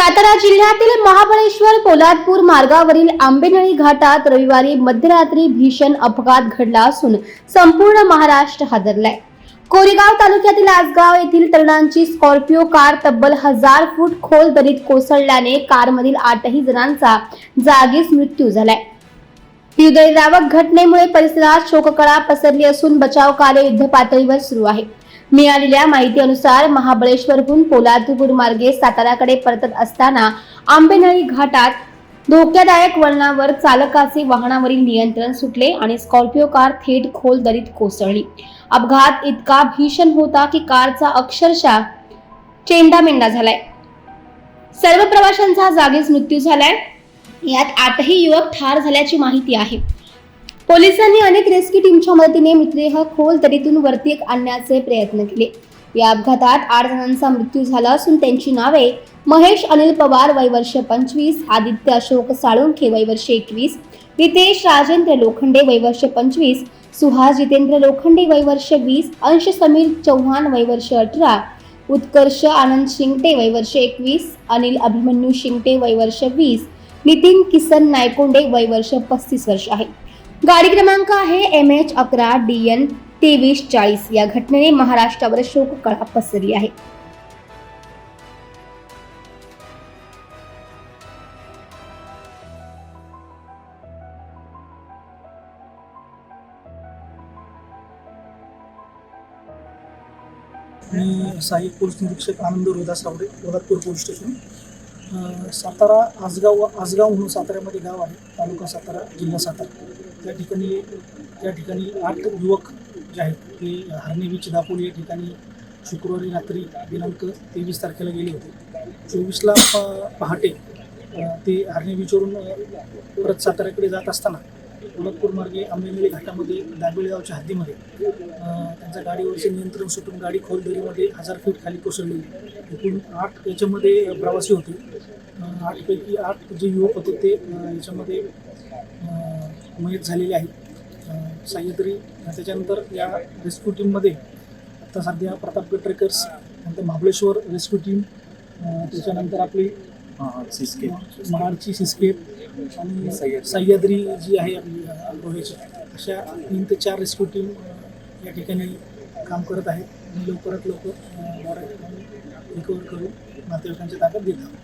सातारा जिल्ह्यातील महाबळेश्वर पोलादपूर मार्गावरील आंबेनळी घाटात रविवारी मध्यरात्री भीषण अपघात घडला असून संपूर्ण महाराष्ट्र हादरलाय। कोरेगाव तालुक्यातील आसगाव येथील तरुणांची स्कॉर्पिओ कार तब्बल 1000 फूट खोल दरीत कोसळल्याने कारमधील 8 जणांचा जागीच मृत्यू झालाय। हृदयद्रावक घटनेमुळे परिसरात शोककळा पसरली असून बचाव कार्य युद्धपातळीवर सुरू आहे। मिळालेल्या माहितीनुसार महाबळेश्वरहून पोलादपूर मार्गे साताराकडे परतत असताना आंबेनळी घाटात धोक्यादायक वळणावर चालकाचे वाहनावरील नियंत्रण सुटले आणि स्कॉर्पिओ कार थेट खोल दरीत कोसळली। अपघात इतका भीषण होता की कारचा अक्षरशः चेंडामेंडा झालाय। सर्व प्रवाशांचा जागीच मृत्यू झालाय। यात 8 युवक ठार झाल्याची माहिती आहे। पोलिसांनी अनेक रेस्क्यू टीमच्या मदतीने मृतदेह खोल दरीतून वरती आणण्याचे प्रयत्न केले। या अपघातात 8 जणांचा मृत्यू झाला असून त्यांची नावे महेश अनिल पवार वय वर्ष 25, आदित्य अशोक साळुंखे वय वर्ष 21, रितेश राजेंद्र लोखंडे वय वर्ष 25, सुहास जितेंद्र लोखंडे वय वर्ष 20, अंश समीर चौहान वय वर्ष 18, उत्कर्ष आनंद शिंगटे वय वर्ष 21, अनिल अभिमन्यू शिंगटे वय वर्ष 20, नितीन किसन नायकोंडे वय वर्ष 35 वर्ष आहे। गाडी क्रमांक आहे MH11DN 2340। या घटनेने महाराष्ट्रावर शोककळा पसरली आहे। मी सहाय्यक पोलीस निरीक्षक आनंद रोदास रावडे, पोलादपूर पोलीस स्टेशन। सातारा आसगाव म्हणून साताऱ्यामध्ये गाव आहे, तालुका सातारा, जिल्हा सातारा। त्या ठिकाणी 8 युवक जे आहेत ते हरणे बीच दापोली या ठिकाणी शुक्रवारी रात्री दिनांक 23 तारखेला गेले होते। 24ला पहाटे ते हरणे बीचवरून परत साताऱ्याकडे जात असताना पोलादपूर मार्गे आंबेनळी घाटामध्ये दाबेळगावच्या हद्दीमध्ये त्यांच्या गाडीवरचे नियंत्रण सुटून गाडी खोल दरीमध्ये 1000 फूट खाली कोसळली। एकूण 8 याच्यामध्ये प्रवासी होते। 8 पैकी 8 जे युवक होते ते याच्यामध्ये मयत झालेले आहेत। सह्याद्री त्याच्यानंतर या रेस्क्यू टीममध्ये आता सध्या प्रतापगड ट्रेकर्स, नंतर महाबळेश्वर रेस्क्यू टीम, त्याच्यानंतर आपली महाडची सिस्केप आणि सह्याद्री जी आहे आपली रोहेची, अशा 3 ते 4 रेस्क्यू टीम या ठिकाणी काम करत आहेत आणि लवकरात लवकर रिकवर करून नातेवाईकांच्या ताब्यात देत आहोत।